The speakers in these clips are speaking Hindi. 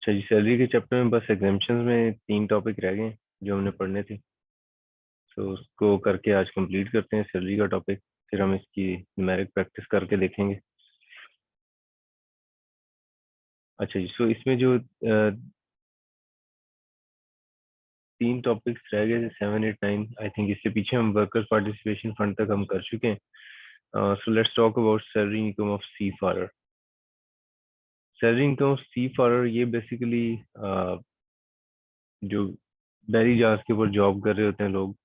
अच्छा जी, सैलरी के चैप्टर में बस एग्जाम्पशंस में 3 टॉपिक रह गए जो हमने पढ़ने थे। तो उसको करके आज कंप्लीट करते हैं सैलरी का टॉपिक। फिर हम इसकी न्यूमेरिक प्रैक्टिस करके देखेंगे। अच्छा जी, सो इसमें जो 3 टॉपिक्स रह गए थे, 7, 8, 9, आई थिंक इससे पीछे हम वर्कर्स पार्टिसिपेशन फंड तक हम कर चुके हैं। So let's talk about salary income of seafarer. Salary income of seafarer ये बेसिकली जो बहरी जहाज के ऊपर जॉब कर रहे होते हैं लोग,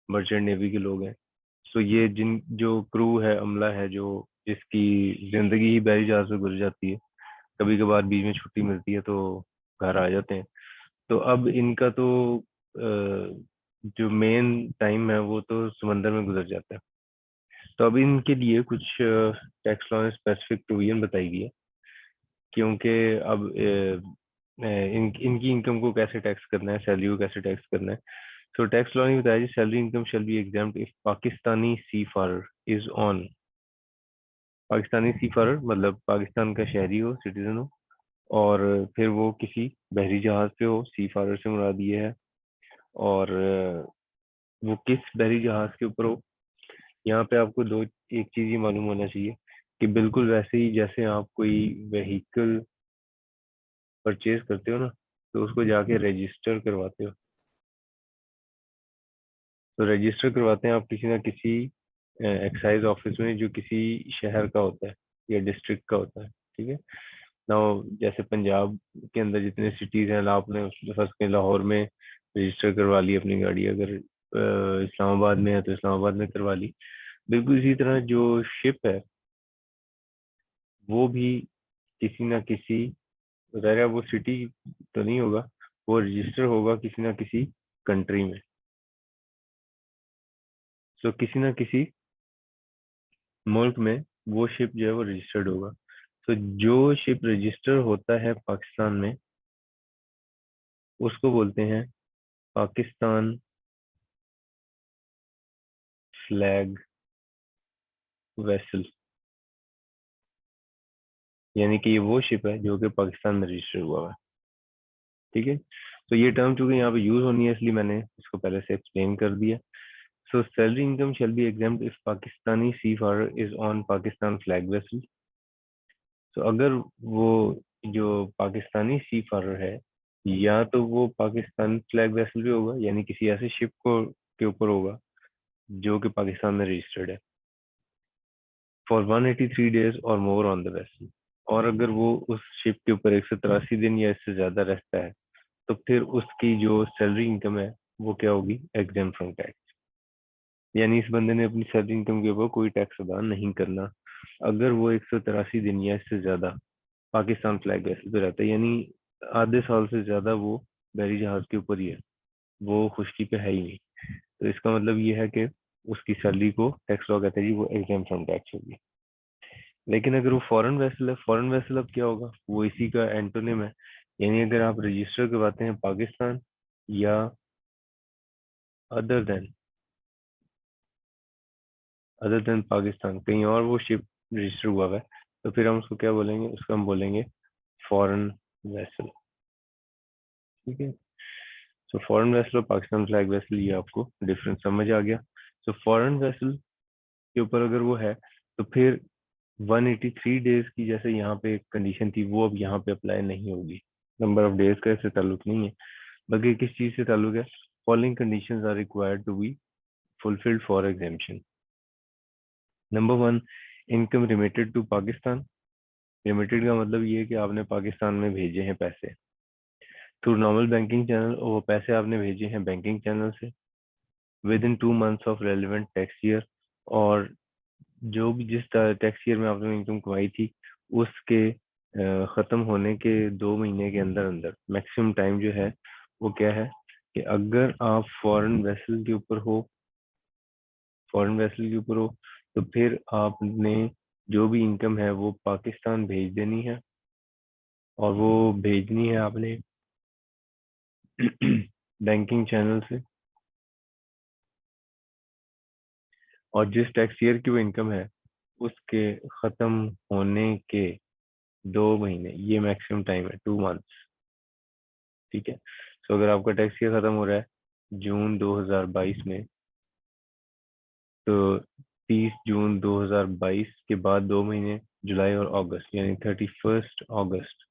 मर्चेंट नेवी के लोग हैं। सो ये जिन जो क्रू है, अमला है, जो जिसकी जिंदगी ही बहरी जहाज में गुजर जाती है, कभी कभार बीच में छुट्टी मिलती है तो घर आ जाते हैं। तो अब इनका तो जो मेन टाइम है वो तो समंदर में गुजर जाता है। तो अब इनके लिए कुछ टैक्स लॉ में स्पेसिफिक प्रोविजन बताई गई है, क्योंकि अब इनकी इनकम को कैसे टैक्स करना है, सैलरी को कैसे टैक्स करना है। सो टैक्स लॉ ने बताया जी, salary income shall be exempt if Pakistani seafarer is on. Pakistani seafarer मतलब पाकिस्तान का शहरी हो, सिटीजन हो, और फिर वो किसी बहरी जहाज पे हो, सी फारर से मुराद ये है। और वो किस बहरी जहाज के ऊपर हो, यहाँ पे आपको एक चीज ही मालूम होना चाहिए कि बिल्कुल वैसे ही जैसे आप कोई व्हीकल परचेज करते हो ना, तो उसको जाके रजिस्टर करवाते हो। तो रजिस्टर करवाते हैं आप किसी ना किसी एक्साइज ऑफिस में, जो किसी शहर का होता है या डिस्ट्रिक्ट का होता है। ठीक है ना। जैसे पंजाब के अंदर जितने सिटीज हैं, आपने फर्स्ट के लाहौर में रजिस्टर करवा ली अपनी गाड़ी, अगर इस्लामाबाद में है तो इस्लामाबाद में करवा ली। बिल्कुल इसी तरह जो शिप है वो भी किसी ना किसी, ज़ाहिर है वो सिटी तो नहीं होगा, वो रजिस्टर होगा किसी ना किसी कंट्री में। सो किसी ना किसी मुल्क में वो शिप जो है वो रजिस्टर्ड होगा। तो जो शिप रजिस्टर होता है पाकिस्तान में, उसको बोलते हैं पाकिस्तान फ्लैग वेसल। यानी कि ये वो शिप है जो कि पाकिस्तान में रजिस्टर हुआ है। ठीक है। तो ये टर्म चूंकि यहाँ पे यूज होनी है, इसलिए मैंने इसको पहले से एक्सप्लेन कर दिया। So salary income shall be exempt if Pakistani seafarer is on Pakistan flag vessel. तो अगर वो जो पाकिस्तानी सी फारर है, या तो वो पाकिस्तान फ्लैग वेसल भी होगा, यानी किसी ऐसे शिप को के ऊपर होगा जो कि पाकिस्तान में रजिस्टर्ड है, फॉर 183 डेज और मोर ऑन द वेसल। और अगर वो उस शिप के ऊपर 183 दिन या इससे ज्यादा रहता है, तो फिर उसकी जो सैलरी इनकम है वो क्या होगी, एग्जाम फ्रॉम टैक्स। यानी इस बंदे ने अपनी सैलरी इनकम के ऊपर कोई टैक्स अदा नहीं करना, अगर वो 183 दिन या इससे ज्यादा पाकिस्तान फ्लैग वेसल पे रहता है। यानी आधे साल से ज्यादा वो बहरी जहाज के ऊपर ही है, वो खुश्की पे है ही नहीं। तो इसका मतलब ये है कि उसकी सैलरी को टैक्स लॉ कहते हैं जी, वो एग्जाम फ्रॉम टैक्स होगी। लेकिन अगर वो फॉरेन वेसल है, फॉरेन वेसल अब क्या होगा, वो इसी का एंटोनिम है। यानी अगर आप रजिस्टर करवाते हैं पाकिस्तान या other than other than Pakistan, कहीं और वो शिप रजिस्टर हुआ है, तो फिर हम उसको क्या बोलेंगे, उसको हम बोलेंगे फॉरेन वेसल। ठीक है। सो फॉरेन वेसल और पाकिस्तान फ्लैग वेसल, ये आपको डिफरेंस समझ आ गया। सो फॉरेन वेसल के ऊपर अगर वो है, तो फिर 183 डेज की जैसे यहाँ पे एक कंडीशन थी, वो अब यहाँ पे अप्लाई नहीं होगी। नंबर ऑफ डेज का इससे ताल्लुक नहीं है, बल्कि किस चीज से ताल्लुक है, following conditions are required to be fulfilled for exemption. Number 1, income remitted to Pakistan. Remitted का मतलब ये है कि आपने पाकिस्तान में भेजे हैं पैसे थ्रू नॉर्मल बैंकिंग चैनल, और वो पैसे आपने भेजे हैं बैंकिंग चैनल से with in 2 months of relevant tax year. और जो भी जिस टैक्स ईयर में आपने इनकम कमाई थी, उसके खत्म होने के 2 महीने के अंदर अंदर मैक्सिमम टाइम जो है वो क्या है, कि अगर आप फॉरेन वेसल के ऊपर हो, तो फिर आपने जो भी इनकम है वो पाकिस्तान भेज देनी है, और वो भेजनी है आपने बैंकिंग चैनल से। और जिस टैक्स ईयर की वो इनकम है, उसके खत्म होने के 2 महीने, ये मैक्सिमम टाइम है, 2 मंथ्स। ठीक है। तो अगर आपका टैक्स ईयर खत्म हो रहा है जून 2022 में, तो 30 जून 2022 के बाद 2 महीने जुलाई और अगस्त, यानी 31 अगस्त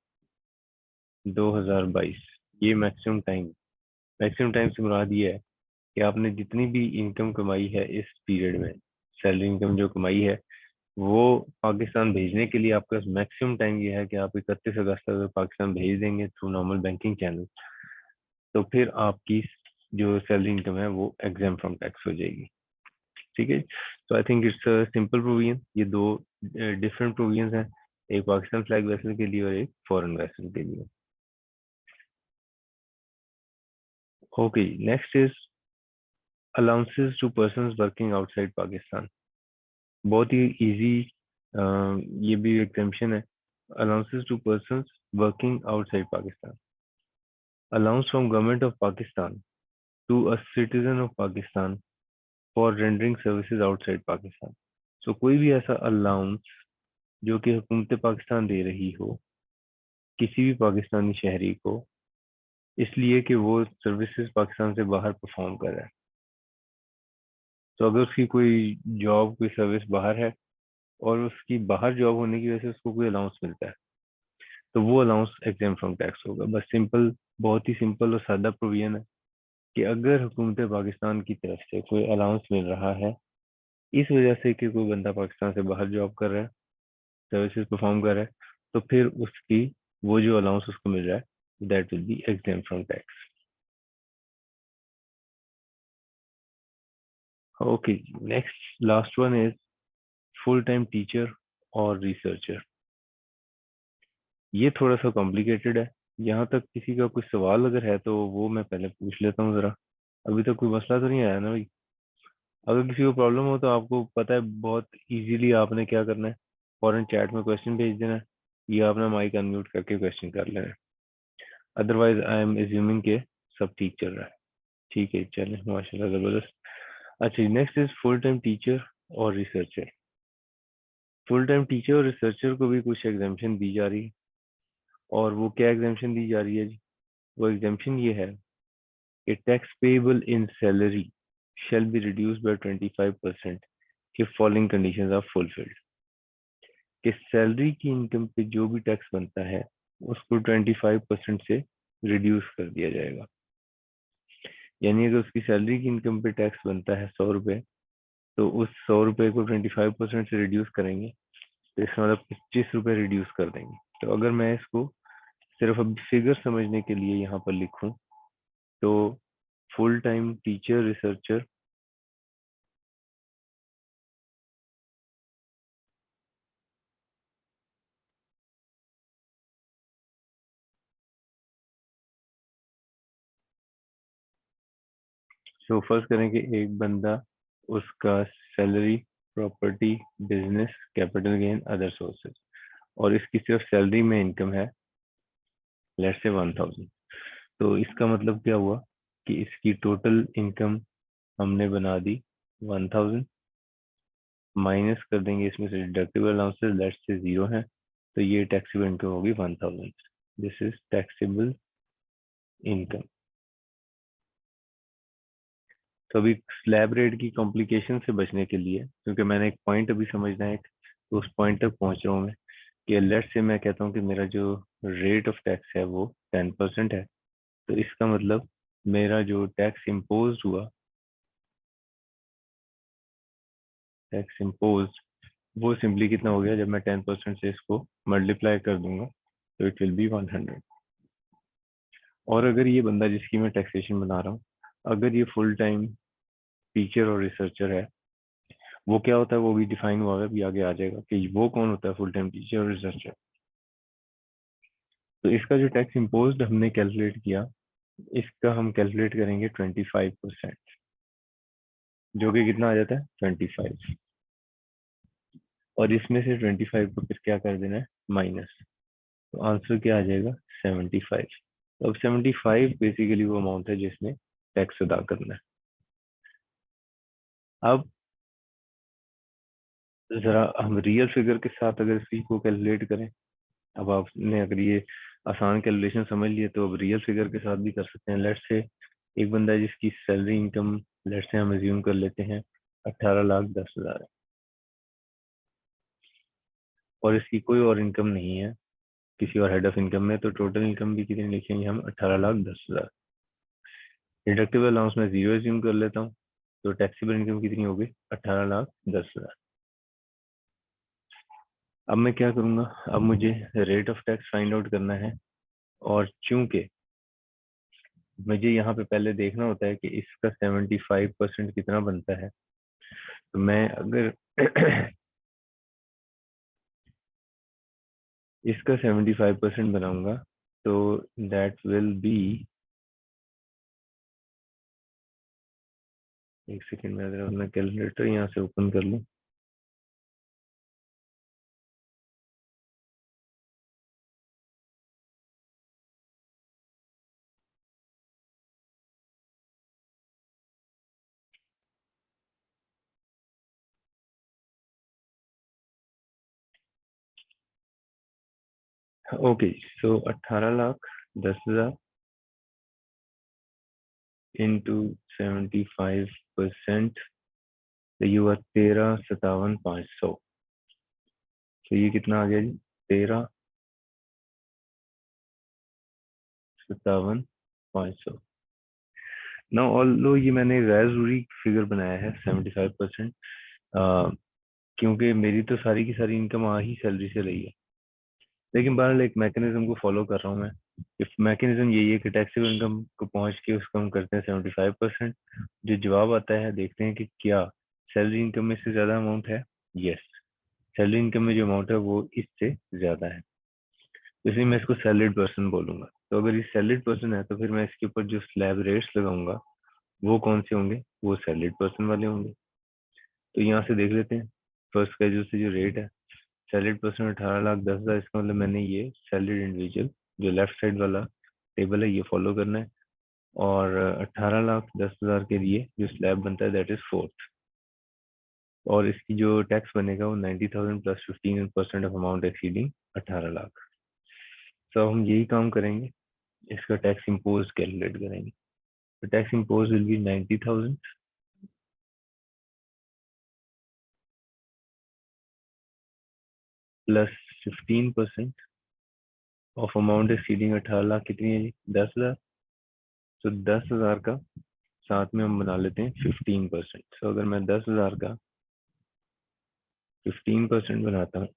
2022, ये मैक्सिमम टाइम से मुराद ये है कि आपने जितनी भी इनकम कमाई है इस पीरियड में, सैलरी इनकम जो कमाई है, वो पाकिस्तान भेजने के लिए आपके पास मैक्सिमम टाइम ये है कि आप 31 अगस्त तक पाकिस्तान भेज देंगे थ्रू नॉर्मल बैंकिंग चैनल, तो फिर आपकी जो सैलरी इनकम है वो एग्जाम फ्रॉम टैक्स हो जाएगी। ठीक है। तो I think it's simple provision. ये दो डिफरेंट प्रोविजन हैं, एक पाकिस्तान फ्लैग वेसल के लिए और एक फॉरेन वेसल के लिए। Okay, next is allowances to persons working outside Pakistan. बहुत ही इजी, ये भी एग्जाम्पशन है। Allowances to persons working outside Pakistan, allowance from government of Pakistan to a citizen of Pakistan for rendering services outside Pakistan. So कोई भी ऐसा अलाउंस जो कि हुकूमत पाकिस्तान दे रही हो किसी भी पाकिस्तानी शहरी को, इसलिए कि वो सर्विसेज पाकिस्तान से बाहर परफॉर्म कर रहा है। तो अगर उसकी कोई जॉब, कोई सर्विस बाहर है और उसकी बाहर जॉब होने की वजह से उसको कोई अलाउंस मिलता है, तो वो अलाउंस एग्जाम फ्रॉम टैक्स होगा। बस सिंपल, बहुत ही सिंपल और सादा प्रोविजन है कि अगर हुकूमत पाकिस्तान की तरफ से कोई अलाउंस मिल रहा है इस वजह से कि कोई बंदा पाकिस्तान से बाहर जॉब कर रहा है, सर्विसेज परफॉर्म कर रहा है, तो फिर उसकी वो जो अलाउंस उसको मिल रहा है that will be exam from tax. Okay, next last one is full time teacher और रिसर्चर। ये थोड़ा सा कॉम्प्लिकेटेड है। यहाँ तक किसी का कुछ सवाल अगर है तो वो मैं पहले पूछ लेता हूँ जरा। अभी तक कोई मसला तो नहीं आया ना भाई? अगर किसी को प्रॉब्लम हो तो आपको पता है बहुत इजीली आपने क्या करना है, फौरन चैट में क्वेश्चन भेज देना है या अपना माइक अनम्यूट करके क्वेश्चन कर लेना है। अदरवाइज आई एम एज्यूमिंग के सब ठीक चल रहा है। ठीक है, चलें, माशाल्लाह, जबरदस्त। अच्छा, next is full time teacher और रिसर्चर। फुल टाइम टीचर और रिसर्चर को भी कुछ एग्जामेशन दी जा रही है। और वो क्या एग्जामेशन दी जा रही है जी? वो एग्जामेशन ये है कि tax payable in salary shall be reduced by 25% if following conditions are fulfilled। कि सैलरी की इनकम पे जो भी टैक्स बनता है उसको 25% से रिड्यूस कर दिया जाएगा। यानी अगर उसकी सैलरी की इनकम पे टैक्स बनता है 100 रुपये, तो उस 100 रुपये को 25% से रिड्यूस करेंगे, तो इसका मतलब 25 रुपये रिड्यूस कर देंगे। तो अगर मैं इसको सिर्फ अब फिगर समझने के लिए यहाँ पर लिखूं, तो फुल टाइम टीचर रिसर्चर तो फर्स्ट करेंगे एक बंदा, उसका salary, property, business, capital gain, other sources, और इसकी सिर्फ सैलरी में इनकम है लेट्स से 1000। तो इसका मतलब क्या हुआ कि इसकी टोटल इनकम हमने बना दी 1000, माइनस कर देंगे इसमें से डिडक्टिबल अलाउंसेस लेट्स से 0 है, तो ये टैक्सेबल इनकम होगी 1000। This is taxable income. तो अभी स्लैब रेट की कॉम्प्लिकेशन से बचने के लिए, क्योंकि मैंने एक पॉइंट अभी समझना है, तो उस पॉइंट तक पहुंच रहा हूँ मैं, कि लेट से मैं कहता हूँ कि मेरा जो रेट ऑफ टैक्स है वो 10% है, तो इसका मतलब मेरा जो टैक्स इम्पोज हुआ, टैक्स इम्पोज, वो सिंपली कितना हो गया, जब मैं 10% से इसको मल्टीप्लाई कर दूंगा तो इट विल बी 100। और अगर ये बंदा जिसकी मैं टैक्सेशन बना रहा हूँ, अगर ये फुल टाइम टीचर और रिसर्चर है, वो क्या होता है वो भी डिफाइन हुआ है, अभी आगे आ जाएगा कि वो कौन होता है फुल टाइम टीचर और रिसर्चर। तो इसका जो टैक्स इम्पोज हमने कैलकुलेट किया, इसका हम कैलकुलेट करेंगे 25%, जो कि कितना आ जाता है 25, और इसमें से 25 को फिर क्या कर देना है माइनस, तो आंसर क्या आ जाएगा 75। तो अब 75 बेसिकली वो अमाउंट है जिसमें टैक्स अदा करना है। अब जरा हम रियल फिगर के साथ अगर इसी को कैलकुलेट करें, अब आपने अगर ये आसान कैलकुलेशन समझ लिए तो अब रियल फिगर के साथ भी कर सकते हैं। लेट्स से एक बंदा है जिसकी सैलरी इनकम लेट्स से हम अज्यूम कर लेते हैं 18,10,000 है, और इसकी कोई और इनकम नहीं है किसी और हेड ऑफ इनकम में, तो टोटल इनकम भी कितनी लिखेंगे हम 18,10,000। डिडक्टिबल अलाउंस में 0 एज्यूम कर लेता हूँ, तो टैक्सेबल इनकम कितनी होगी 18,10,000। अब मैं क्या करूँगा, अब मुझे rate of tax find out करना है, और चूंकि मुझे यहाँ पे पहले देखना होता है कि इसका 75% कितना बनता है, तो मैं अगर इसका 75% बनाऊंगा तो दैट विल बी, एक सेकेंड में अगर अपना कैलकुलेटर यहाँ से ओपन कर लूँ। ओके, सो 18,10,000 इंटू 75%, तो ये हुआ 13,57,500। तो ये कितना आ गया जी, 13,57,500। ना ऑल्दो ये मैंने गैर जरूरी फिगर बनाया है 75%, क्योंकि मेरी तो सारी की सारी इनकम आ ही सैलरी से रही है, लेकिन बहरहाल एक मैकेनिज्म को फॉलो कर रहा हूँ मैं। इस मैकेनिज्म यही है कि टैक्सेबल इनकम को पहुंच के उसको हम करते हैं 75%। जो जवाब आता है देखते हैं कि क्या सैलरी इनकम में से ज्यादा अमाउंट है। यस, सैलरी इनकम में जो अमाउंट है वो इससे ज्यादा है, इसलिए मैं इसको सैलरीड पर्सन बोलूंगा। तो अगर ये सैलरीड पर्सन है तो फिर मैं इसके ऊपर जो स्लैब रेट्स लगाऊंगा वो कौन से होंगे, वो सैलरीड पर्सन वाले होंगे। तो यहाँ से देख लेते हैं, फर्स्ट कैजुअल से जो रेट है सैलरीड पर्सन 18,10,000, इसका मतलब मैंने ये सैलरीड इंडिविजुअल जो लेफ्ट साइड वाला टेबल है ये फॉलो करना है, और 18,10,000 के लिए जो स्लैब बनता है दैट इज फोर्थ, और इसकी जो टैक्स बनेगा वो 90,000 plus 15% of amount exceeding 18 lakh. तो हम यही काम करेंगे, इसका टैक्स इम्पोज कैलकुलेट करेंगे। तो tax impose will be 90,000 plus 15% of amount exceeding 18 lakh, कितनी है जी 10,000। तो 10,000 का साथ में हम बना लेते हैं 15%। तो अगर मैं 10,000 का 15% बनाता हूँ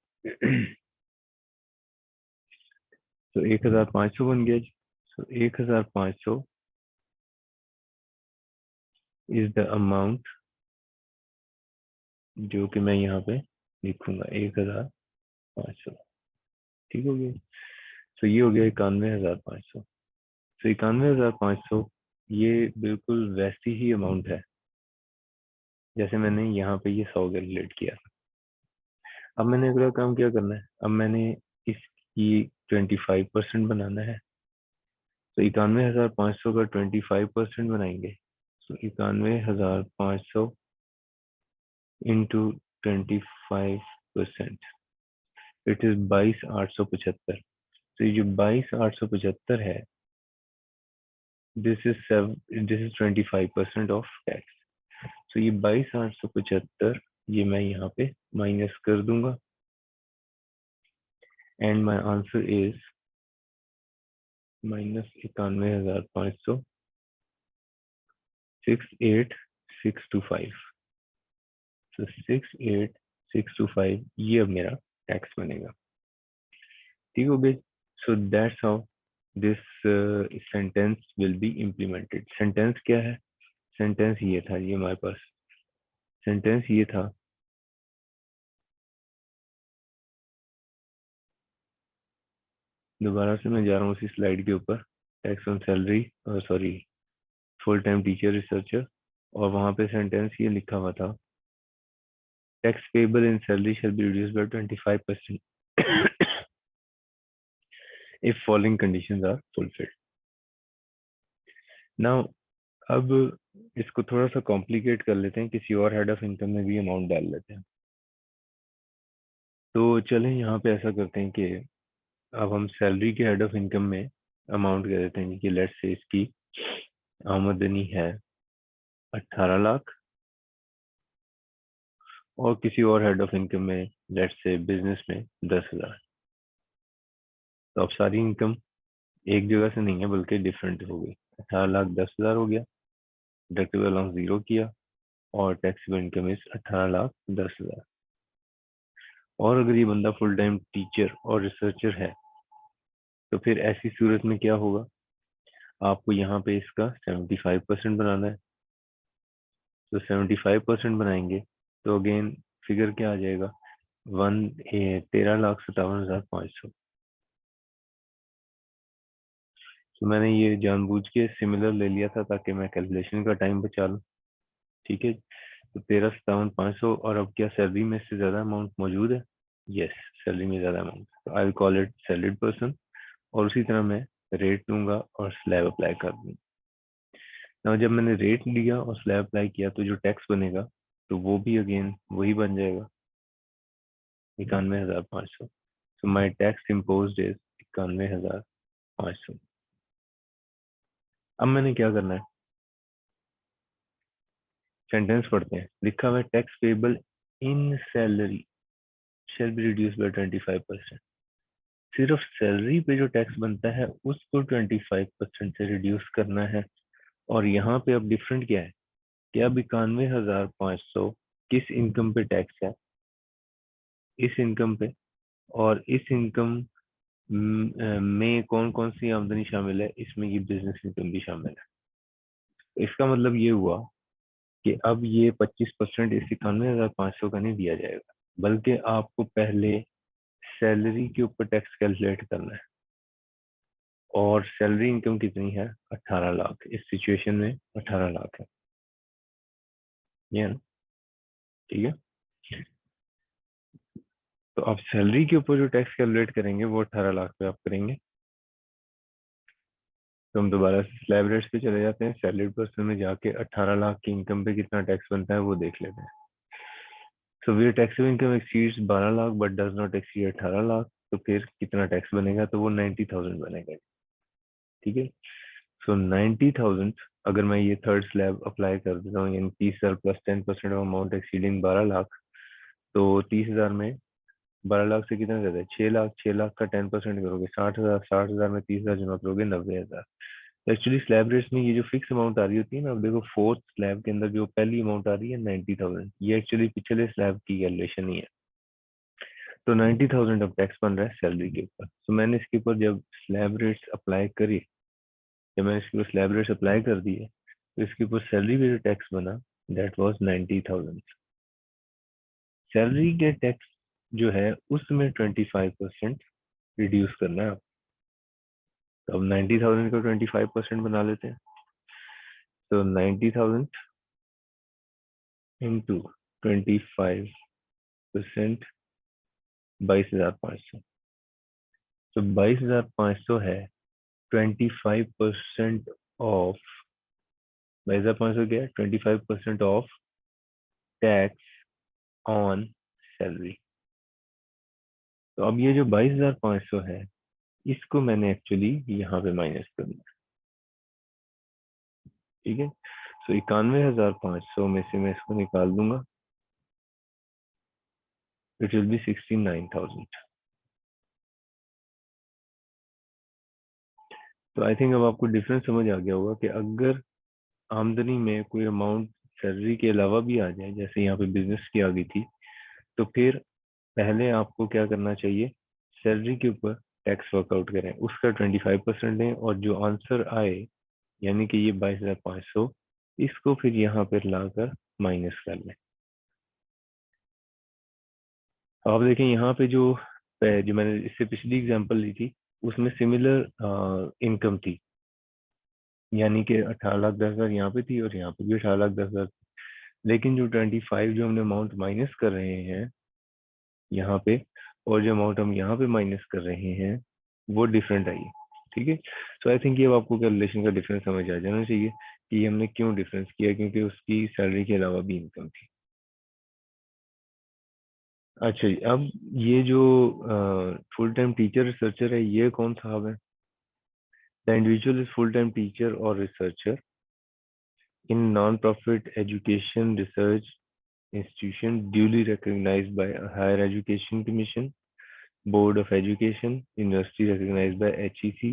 तो 1,500 बन गया जी। तो 1,500 इज द अमाउंट जो कि मैं यहाँ पे लिखूंगा 1,500। ठीक हो गया। तो ये हो गया 91,500। तो 91,500 ये बिल्कुल वैसी ही अमाउंट है जैसे मैंने यहाँ पे ये 100 कैलकुलेट किया। अब मैंने अगला काम क्या करना है, अब मैंने इसकी 25% बनाना है। तो 91,500 का 25% बनाएंगे, तो 91,500 इंटू 25%, इट इज 22,875। तो ये जो 22,875 है दिस इज 25% ऑफ टैक्स। तो ये 22,875 ये मैं यहाँ पे माइनस कर दूंगा, एंड माई आंसर इज -91,500 68625। तो 68625 ये अब मेरा टैक्स बनेगा। ठीक हो गई। So that's how this sentence will be implemented. Sentence क्या है, सेंटेंस ये था, ये हमारे पास सेंटेंस ये था, दोबारा से मैं जा रहा हूँ उसी स्लाइड के ऊपर, tax on salary, sorry, full time teacher researcher, और वहां पे सेंटेंस ये लिखा हुआ था, tax payable in salary shall be reduced by 25% if following conditions are fulfilled. Now अब इसको थोड़ा सा कॉम्प्लिकेट कर लेते हैं, किसी और हेड ऑफ इनकम में भी अमाउंट डाल लेते हैं। तो चलें यहाँ पे ऐसा करते हैं कि अब हम सैलरी के हेड ऑफ इनकम में अमाउंट कह देते हैं कि लेट्स से इसकी आमदनी है 18 लाख, और किसी और हेड ऑफ इनकम में लेट्स से बिजनेस में 10,000। तो अब सारी इनकम एक जगह से नहीं है बल्कि डिफरेंट हो गई। 18 लाख 10,000 हो गया, डिडक्टिबल अलाउंस 0 किया, और टैक्सेबल इनकम इज 18 लाख 10,000। और अगर ये बंदा फुल टाइम टीचर और रिसर्चर है तो फिर ऐसी सूरत में क्या होगा, आपको यहाँ पे इसका 75% बनाना है। तो 75% बनाएंगे तो अगेन फिगर क्या आ जाएगा, 13,57,500। तो मैंने ये जानबूझ के सिमिलर ले लिया था ताकि मैं कैलकुलेशन का टाइम बचा लूँ। ठीक है, तो 13,57,500। और अब क्या सैलरी में इससे ज्यादा अमाउंट मौजूद है? यस, सैलरी में ज्यादा अमाउंट, तो I will call it salaried person. और उसी तरह मैं रेट लूंगा और स्लैब अप्लाई कर दूंगा। ना जब मैंने रेट लिया और स्लैब अप्लाई किया तो जो टैक्स बनेगा तो वो भी अगेन वही बन जाएगा, 91,500। सो माई टैक्स इम्पोज्ड इज 91,500। अब मैंने क्या करना है, सेंटेंस पढ़ते हैं। लिखा हुआ है tax payable in salary shall be reduce by 25%। सिर्फ सैलरी पे जो टैक्स बनता है उसको 25% से रिड्यूस करना है। और यहाँ पे अब डिफरेंट क्या है कि अब 91,500 किस इनकम पे टैक्स है, इस इनकम पे। और इस इनकम में कौन कौन सी आमदनी शामिल है, इसमें ये बिजनेस इनकम भी शामिल है। इसका मतलब ये हुआ कि अब ये 25% इस 91,500 का नहीं दिया जाएगा, बल्कि आपको पहले सैलरी के ऊपर टैक्स कैलकुलेट करना है। और सैलरी इनकम कितनी है, 18 लाख। इस सिचुएशन में 18 लाख है, ये है ना? ठीक है, तो आप सैलरी के ऊपर जो टैक्स कैलकुलेट करेंगे वो 18 लाख पे आप करेंगे। तो हम दोबारा से स्लैब रेट्स पे चले जाते हैं। सैलरीड पर्सन में जाके 18 लाख की इनकम पे कितना टैक्स बनता है वो देख लेते हैं। So we taxable income exceeds 12 lakh but does not exceed 18 lakh. तो फिर कितना टैक्स बनेगा, तो वो 90,000 बनेगा। ठीक है, सो 90,000 अगर मैं ये थर्ड स्लैब अप्लाई कर देता हूँ, यानी 30,000 plus 10% of amount exceeding 12 lakh, तो 30,000 में 12 लाख से कितना ज्यादा है, 6 लाख। 6 लाख का 10% करोगे 60,000। 60,000 में 30,000 जमा करोगे 90,000। एक्चुअली स्लैब रेट्स में ये जो फिक्स अमाउंट आ रही होती है ना, अब देखो फोर्थ स्लैब के अंदर जो पहली अमाउंट आ रही है 90,000, ये एक्चुअली पिछले स्लैब की कैलकुलेशन नहीं है। तो 90,000 अब टैक्स बन रहा है सैलरी के ऊपर। तो मैंने इसके ऊपर जब स्लैब रेट्स अप्लाई करी, जब मैंने इसके ऊपर स्लैब रेट्स अप्लाई कर दिए, तो इसके ऊपर सैलरी पे जो टैक्स बना दैट वाज 90,000। सैलरी के टैक्स जो है उसमें 25% रिड्यूस करना है। तो अब 90,000 का 25% बना लेते हैं। तो 90,000 इंटू 25%, 22,500। तो 22,500 है 25% ऑफ, 22,500 क्या है, 25% ऑफ टैक्स ऑन सैलरी। तो अब ये जो 22,500 है इसको मैंने एक्चुअली यहाँ पे माइनस कर दिया। ठीक है, तो 91,500 में से मैं इसको निकाल दूंगा, इट विल बी 69,000। तो आई थिंक अब आपको डिफरेंस समझ आ गया होगा कि अगर आमदनी में कोई अमाउंट सैलरी के अलावा भी आ जाए, जैसे यहाँ पे बिजनेस की आ गई थी, तो फिर पहले आपको क्या करना चाहिए, सैलरी के ऊपर टैक्स वर्कआउट करें, उसका 25% दें, और जो आंसर आए यानी कि ये 22,500, इसको फिर यहाँ पर लाकर माइनस कर लें। तो आप देखें यहाँ पे जो जो मैंने इससे पिछली एग्जांपल ली थी उसमें सिमिलर इनकम थी, यानी कि 18,10,000 यहाँ पे थी और यहाँ पे भी 18,10,000। लेकिन जो 25 जो हमने अमाउंट माइनस कर रहे हैं यहाँ पे, और जो अमाउंट हम यहाँ पे माइनस कर रहे हैं वो डिफरेंट आई है। ठीक है, सो आई थिंक ये अब आपको कैलकुलेशन का डिफरेंस समझ आ जाना चाहिए कि हमने क्यों डिफरेंस किया, क्योंकि उसकी सैलरी के अलावा भी इनकम थी। अच्छा जी, अब ये जो फुल टाइम टीचर रिसर्चर है, ये कौन साहब है? The individual is full time teacher और researcher in non profit education research institution duly recognized by a higher education commission, board of education, university recognized by HEC.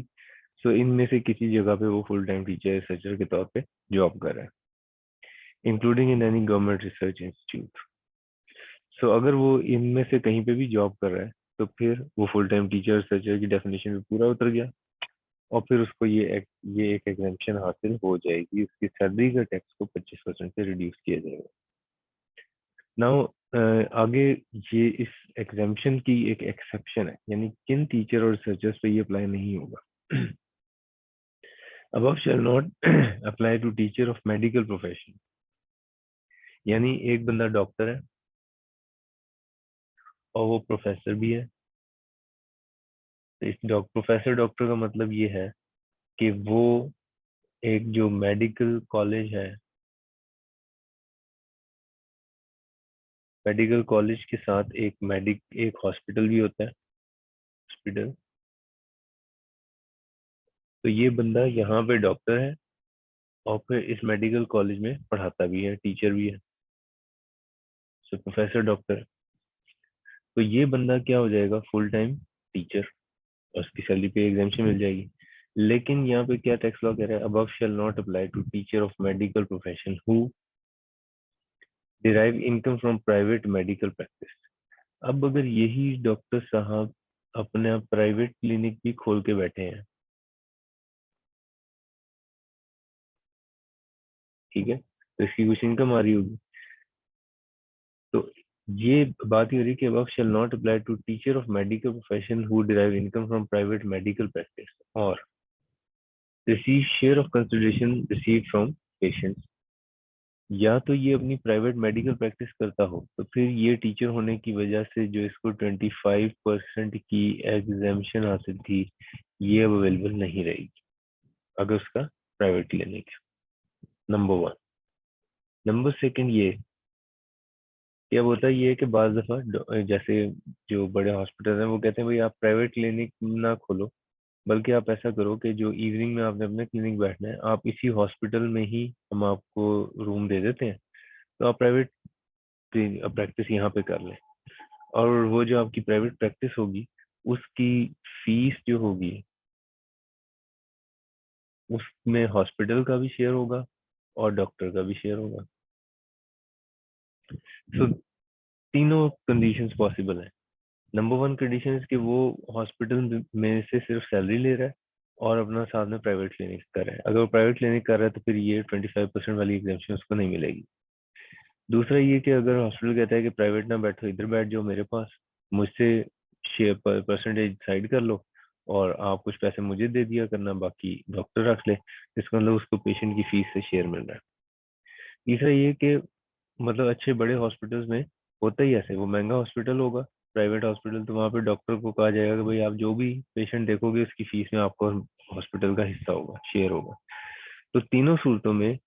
सो इनमें से किसी जगह पे वो फुल टाइम टीचर रिसर्चर के तौर पे जॉब कर रहा है, including in any government research institute. So अगर वो इनमें से कहीं पे भी जॉब कर रहा है तो फिर वो फुल टाइम टीचर रिसर्चर की डेफिनेशन में पूरा उतर गया, और फिर उसको ये एक एग्जेम्पशन हासिल हो जाएगी, उसकी सैलरी का टैक्स को 25% से रिड्यूस किया जाएगा। नाउ आगे ये इस एग्जाम्पशन की एक एक्सेप्शन है, यानी किन टीचर और रिसर्चर्स पे ये अप्लाई नहीं होगा। above shall not apply to teacher of medical profession, यानी एक बंदा डॉक्टर है और वो प्रोफेसर भी है। तो इस प्रोफेसर डॉक्टर का मतलब ये है कि वो एक जो मेडिकल कॉलेज है, मेडिकल कॉलेज के साथ एक हॉस्पिटल भी होता है, हॉस्पिटल। तो ये बंदा यहाँ पे डॉक्टर है और फिर इस मेडिकल कॉलेज में पढ़ाता भी है, टीचर भी है, सो प्रोफेसर डॉक्टर। तो ये बंदा क्या हो जाएगा, फुल टाइम टीचर, और उसकी सैलरी पे एग्जाम्पशन मिल जाएगी। लेकिन यहाँ पे क्या टैक्स लॉ कह रहा है, above shall not apply to teacher of medical profession who derive income from private medical practice. अब अगर यही डॉक्टर साहब अपने प्राइवेट क्लिनिक भी खोल के बैठे हैं, ठीक है, तो इसकी कुछ इनकम आ रही होगी। तो ये बात ही हो रही है कि above shall not apply to teacher of medical profession who derive income from private medical practice or receive share of consideration received from patients। या तो ये अपनी प्राइवेट मेडिकल प्रैक्टिस करता हो तो फिर ये टीचर होने की वजह से जो इसको 25% की एग्जामेशन हासिल थी, ये अब अवेलेबल नहीं रहेगी अगर उसका private clinic. Number one. Number second ये क्या होता है, ये है कि बाज दफा जैसे जो बड़े हॉस्पिटल हैं वो कहते हैं भाई आप प्राइवेट क्लिनिक ना खोलो, बल्कि आप ऐसा करो कि जो इवनिंग में आपने अपने क्लिनिक बैठना है, आप इसी हॉस्पिटल में ही हम आपको रूम दे देते हैं, तो आप प्राइवेट प्रैक्टिस यहाँ पे कर लें। और वो जो आपकी प्राइवेट प्रैक्टिस होगी उसकी फीस जो होगी उसमें हॉस्पिटल का भी शेयर होगा और डॉक्टर का भी शेयर होगा। सो तीनों कंडीशंस पॉसिबल है। नंबर वन कंडीशन है कि वो हॉस्पिटल में से सिर्फ सैलरी ले रहा है और अपना साथ में प्राइवेट क्लिनिक कर रहा है। अगर वो प्राइवेट क्लिनिक कर रहा है तो फिर ये 25% वाली एग्जाम्पशन उसको नहीं मिलेगी। दूसरा ये कि अगर हॉस्पिटल कहता है कि प्राइवेट ना बैठो, इधर बैठ जाओ मेरे पास, मुझसे शेयर परसेंटेज साइड कर लो और आप कुछ पैसे मुझे दे दिया करना, बाकी डॉक्टर रख ले, इसका मतलब उसको पेशेंट की फीस से शेयर मिल रहा है। तीसरा ये कि मतलब अच्छे बड़े हॉस्पिटल्स में होता ही ऐसे, वो महंगा हॉस्पिटल होगा प्राइवेट हॉस्पिटल, तो वहाँ पे डॉक्टर को कहा जाएगा कि भाई आप जो भी पेशेंट देखोगे उसकी फीस में आपको हॉस्पिटल का हिस्सा होगा, शेयर होगा। तो तीनों सूरतों में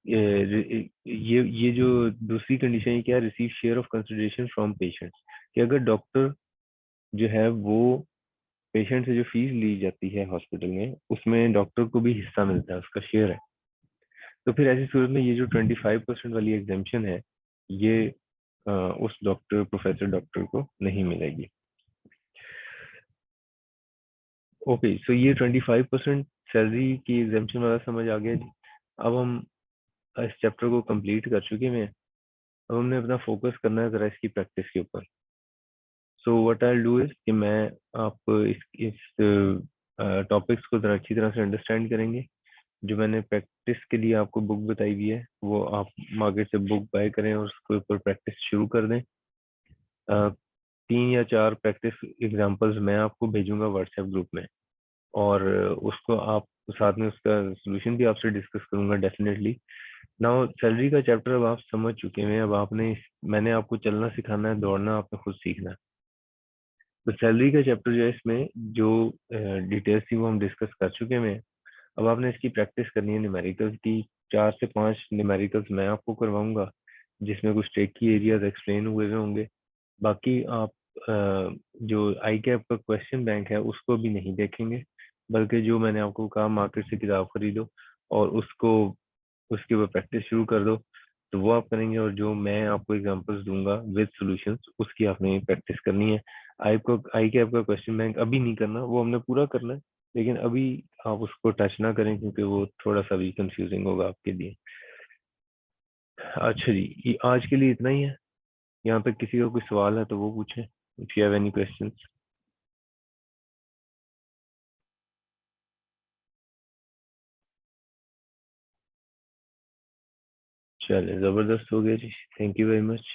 ये जो दूसरी कंडीशन है क्या, receive share of consideration from patients, कि अगर डॉक्टर जो है वो पेशेंट से जो फीस ली जाती है हॉस्पिटल में उसमें डॉक्टर को भी हिस्सा मिलता है, उसका शेयर है, तो फिर ऐसी सूरत में ये जो 25% वाली एग्जाम्पशन है ये उस डॉक्टर प्रोफेसर डॉक्टर को नहीं मिलेगी। ओके, सो ये 25% सैलरी की एग्जाम्पशन वाला समझ आ गया जी। अब हम इस चैप्टर को कंप्लीट कर चुके हैं, अब हमने अपना फोकस करना है जरा इसकी प्रैक्टिस के ऊपर। So what I do is कि मैं आपको इस टॉपिक्स को जरा अच्छी तरह से अंडरस्टैंड करेंगे। जो मैंने प्रैक्टिस के लिए आपको बुक बताई हुई है वो आप मार्केट से बुक बाय करें और उसके ऊपर प्रैक्टिस शुरू कर दें। 3 या 4 प्रैक्टिस एग्जांपल्स मैं आपको भेजूंगा व्हाट्सएप ग्रुप में, और उसको आप साथ में उसका सोल्यूशन भी आपसे डिस्कस करूंगा डेफिनेटली। नाउ सैलरी का चैप्टर अब आप समझ चुके हैं, अब मैंने आपको चलना सिखाना है, दौड़ना आपने खुद सीखना है। तो सैलरी का चैप्टर जो है इसमें जो डिटेल्स थी वो हम डिस्कस कर चुके हैं। अब आपने इसकी प्रैक्टिस करनी है न्यूमेरिकल्स की। 4 से 5 न्यूमेरिकल्स मैं आपको करवाऊंगा जिसमें कुछ ट्रिकी एरियाज एक्सप्लेन हुए हुए होंगे, बाकी आप जो आई कैप का क्वेश्चन बैंक है उसको भी नहीं देखेंगे, बल्कि जो मैंने आपको कहा मार्केट से किताब खरीदो और उसको उसके ऊपर प्रैक्टिस शुरू कर दो, तो वो आप करेंगे। और जो मैं आपको एग्जांपल्स दूंगा विद सॉल्यूशंस, उसकी आपने प्रैक्टिस करनी है। आई कैप का क्वेश्चन बैंक अभी नहीं करना, वो हमने पूरा करना है, लेकिन अभी आप उसको टच ना करें क्योंकि वो थोड़ा सा भी कंफ्यूजिंग होगा आपके लिए। अच्छा जी, ये आज के लिए इतना ही है। यहाँ तक किसी का कोई सवाल है तो वो पूछें, if you have any questions. चलिए, जबरदस्त हो गया जी, थैंक यू वेरी मच।